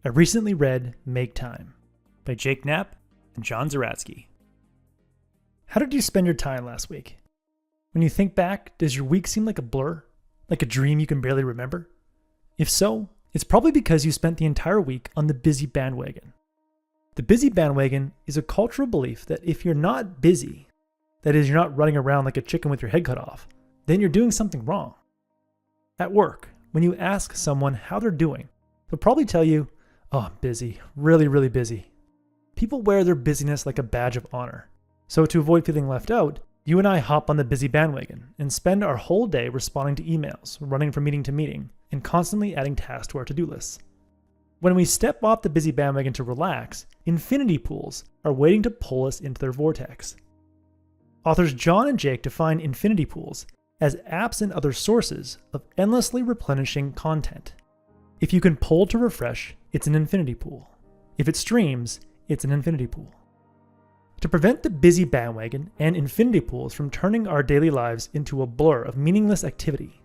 I recently read Make Time by Knapp and Zeratsky. How did you spend your time last week? When you think back, does your week seem like a blur? Like a dream you can barely remember? If so, it's probably because you spent the entire week on the Busy Bandwagon. The Busy Bandwagon is a cultural belief that if you're not busy, that is, you're not running around like a chicken with your head cut off, then you're doing something wrong. At work, when you ask someone how they're doing, they'll probably tell you, "Oh, I'm busy, really, really busy." People wear their busyness like a badge of honor. So to avoid feeling left out, you and I hop on the Busy Bandwagon and spend our whole day responding to emails, running from meeting to meeting, and constantly adding tasks to our to-do lists. When we step off the Busy Bandwagon to relax, infinity pools are waiting to pull us into their vortex. Authors John and Jake define infinity pools as apps and other sources of endlessly replenishing content. If you can pull to refresh, it's an infinity pool. If it streams, it's an infinity pool. To prevent the Busy Bandwagon and infinity pools from turning our daily lives into a blur of meaningless activity,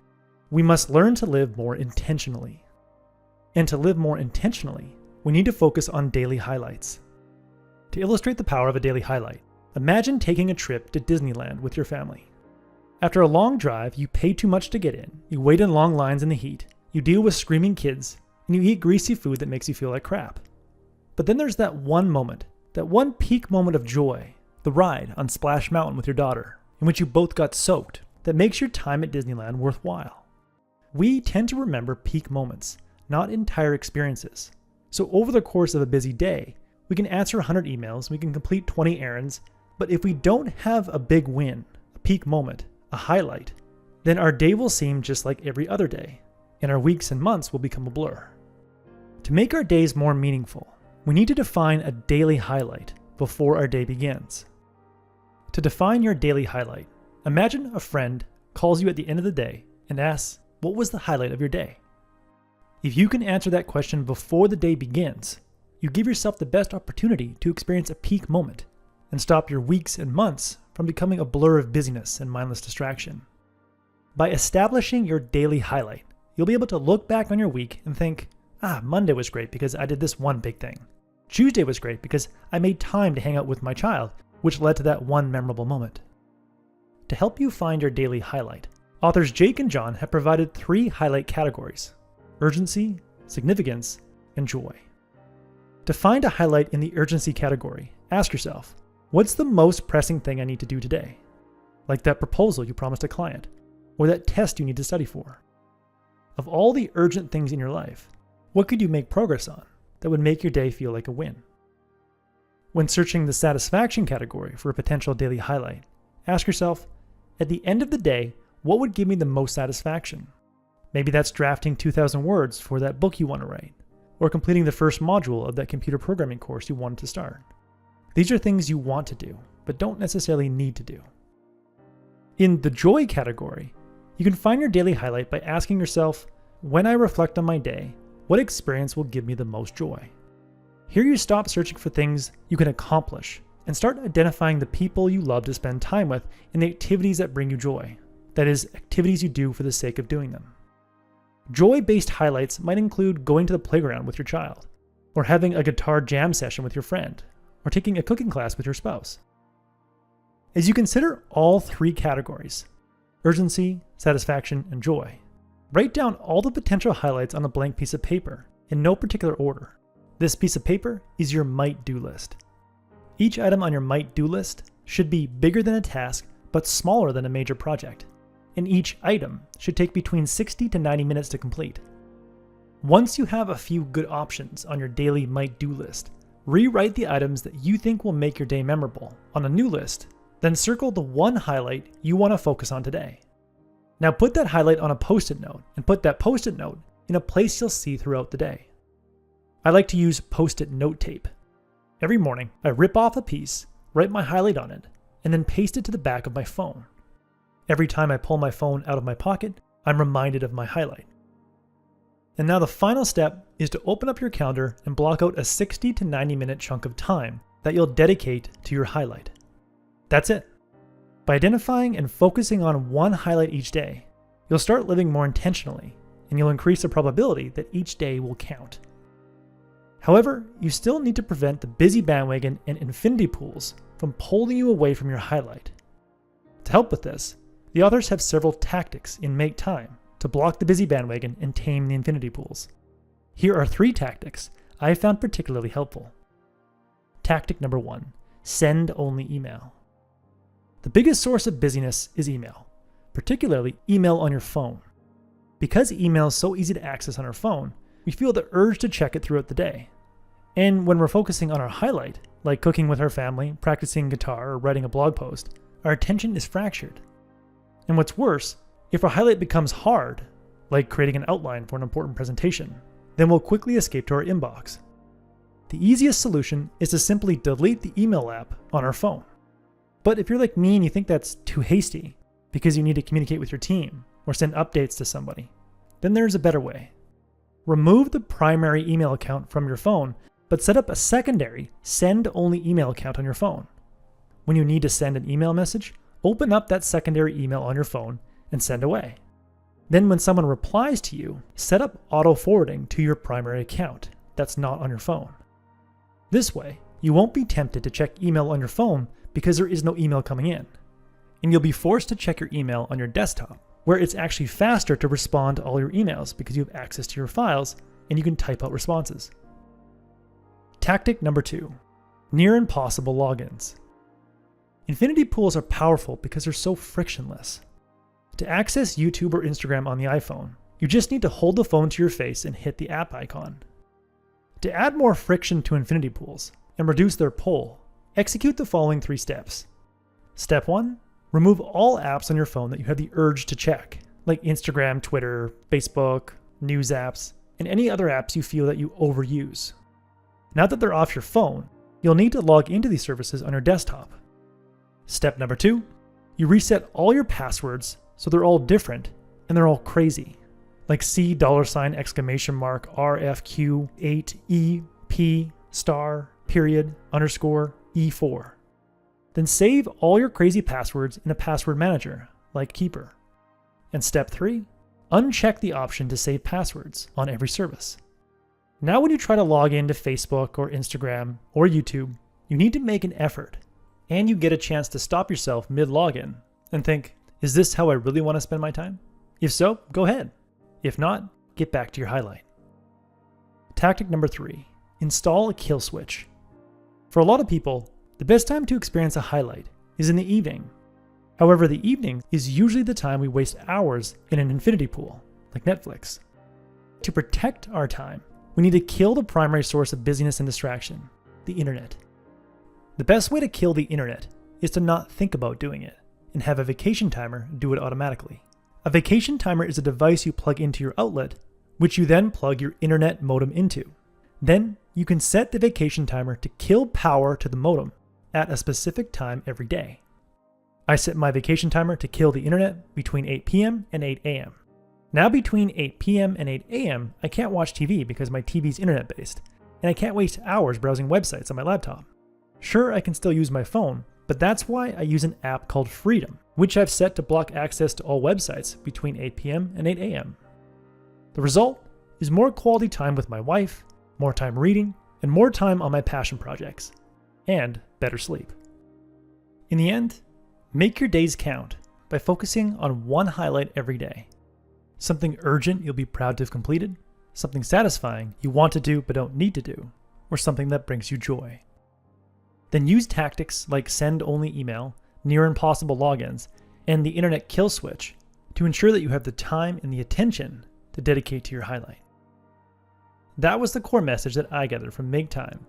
we must learn to live more intentionally. And to live more intentionally, we need to focus on daily highlights. To illustrate the power of a daily highlight, imagine taking a trip to Disneyland with your family. After a long drive, you pay too much to get in, you wait in long lines in the heat, you deal with screaming kids, and you eat greasy food that makes you feel like crap. But then there's that one moment, that one peak moment of joy, the ride on Splash Mountain with your daughter, in which you both got soaked, that makes your time at Disneyland worthwhile. We tend to remember peak moments, not entire experiences. So over the course of a busy day, we can answer 100 emails, we can complete 20 errands, but if we don't have a big win, a peak moment, a highlight, then our day will seem just like every other day, and our weeks and months will become a blur. To make our days more meaningful, we need to define a daily highlight before our day begins. To define your daily highlight, imagine a friend calls you at the end of the day and asks, "What was the highlight of your day?" If you can answer that question before the day begins, you give yourself the best opportunity to experience a peak moment and stop your weeks and months from becoming a blur of busyness and mindless distraction. By establishing your daily highlight, you'll be able to look back on your week and think, Monday was great because I did this one big thing. Tuesday was great because I made time to hang out with my child, which led to that one memorable moment. To help you find your daily highlight, authors Jake and John have provided 3 highlight categories: urgency, significance, and joy. To find a highlight in the urgency category, ask yourself, what's the most pressing thing I need to do today? Like that proposal you promised a client, or that test you need to study for. Of all the urgent things in your life, what could you make progress on that would make your day feel like a win? When searching the satisfaction category for a potential daily highlight, ask yourself, at the end of the day, what would give me the most satisfaction? Maybe that's drafting 2,000 words for that book you want to write, or completing the first module of that computer programming course you wanted to start. These are things you want to do, but don't necessarily need to do. In the joy category, you can find your daily highlight by asking yourself, when I reflect on my day, what experience will give me the most joy? Here you stop searching for things you can accomplish and start identifying the people you love to spend time with and the activities that bring you joy. That is, activities you do for the sake of doing them. Joy-based highlights might include going to the playground with your child, or having a guitar jam session with your friend, or taking a cooking class with your spouse. As you consider all 3 categories, urgency, satisfaction, and joy, write down all the potential highlights on a blank piece of paper in no particular order. This piece of paper is your might-do list. Each item on your might-do list should be bigger than a task but smaller than a major project, and each item should take between 60 to 90 minutes to complete. Once you have a few good options on your daily might-do list, rewrite the items that you think will make your day memorable on a new list, then circle the one highlight you want to focus on today. Now put that highlight on a post-it note and put that post-it note in a place you'll see throughout the day. I like to use post-it note tape. Every morning, I rip off a piece, write my highlight on it, and then paste it to the back of my phone. Every time I pull my phone out of my pocket, I'm reminded of my highlight. And now the final step is to open up your calendar and block out a 60 to 90 minute chunk of time that you'll dedicate to your highlight. That's it. By identifying and focusing on one highlight each day, you'll start living more intentionally, and you'll increase the probability that each day will count. However, you still need to prevent the Busy Bandwagon and infinity pools from pulling you away from your highlight. To help with this, the authors have several tactics in Make Time to block the Busy Bandwagon and tame the infinity pools. Here are 3 tactics I have found particularly helpful. Tactic number 1, send only email. The biggest source of busyness is email, particularly email on your phone. Because email is so easy to access on our phone, we feel the urge to check it throughout the day. And when we're focusing on our highlight, like cooking with our family, practicing guitar, or writing a blog post, our attention is fractured. And what's worse, if our highlight becomes hard, like creating an outline for an important presentation, then we'll quickly escape to our inbox. The easiest solution is to simply delete the email app on our phone. But if you're like me and you think that's too hasty because you need to communicate with your team or send updates to somebody, then there's a better way. Remove the primary email account from your phone, but set up a secondary send-only email account on your phone. When you need to send an email message, open up that secondary email on your phone and send away. Then when someone replies to you, set up auto-forwarding to your primary account that's not on your phone. This way, you won't be tempted to check email on your phone because there is no email coming in. And you'll be forced to check your email on your desktop, where it's actually faster to respond to all your emails because you have access to your files and you can type out responses. Tactic number 2, near impossible logins. Infinity pools are powerful because they're so frictionless. To access YouTube or Instagram on the iPhone, you just need to hold the phone to your face and hit the app icon. To add more friction to infinity pools and reduce their pull, execute the following 3 steps. Step 1, remove all apps on your phone that you have the urge to check, like Instagram, Twitter, Facebook, news apps, and any other apps you feel that you overuse. Now that they're off your phone, you'll need to log into these services on your desktop. Step number 2, you reset all your passwords so they're all different and they're all crazy, like C $RFQ8EP**E4. Then save all your crazy passwords in a password manager, like Keeper. And step 3, uncheck the option to save passwords on every service. Now when you try to log into Facebook or Instagram or YouTube, you need to make an effort, and you get a chance to stop yourself mid-login and think, is this how I really want to spend my time? If so, go ahead. If not, get back to your highlight. Tactic number 3, install a kill switch. For a lot of people, the best time to experience a highlight is in the evening. However, the evening is usually the time we waste hours in an infinity pool, like Netflix. To protect our time, we need to kill the primary source of busyness and distraction, the internet. The best way to kill the internet is to not think about doing it and have a vacation timer do it automatically. A vacation timer is a device you plug into your outlet, which you then plug your internet modem into. Then you can set the vacation timer to kill power to the modem at a specific time every day. I set my vacation timer to kill the internet between 8 p.m. and 8 a.m. Now between 8 p.m. and 8 a.m., I can't watch TV because my TV's internet-based, and I can't waste hours browsing websites on my laptop. Sure, I can still use my phone, but that's why I use an app called Freedom, which I've set to block access to all websites between 8 p.m. and 8 a.m. The result is more quality time with my wife, more time reading, and more time on my passion projects, and better sleep. In the end, make your days count by focusing on one highlight every day. Something urgent you'll be proud to have completed, something satisfying you want to do but don't need to do, or something that brings you joy. Then use tactics like send-only email, near impossible logins, and the internet kill switch to ensure that you have the time and the attention to dedicate to your highlight. That was the core message that I gathered from Make Time.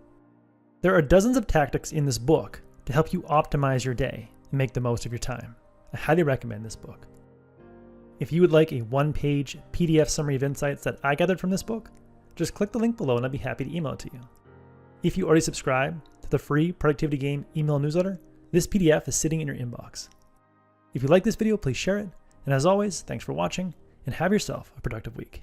There are dozens of tactics in this book to help you optimize your day and make the most of your time. I highly recommend this book. If you would like a one-page PDF summary of insights that I gathered from this book, just click the link below and I'd be happy to email it to you. If you already subscribe to the free Productivity Game email newsletter, this PDF is sitting in your inbox. If you like this video, please share it. And as always, thanks for watching and have yourself a productive week.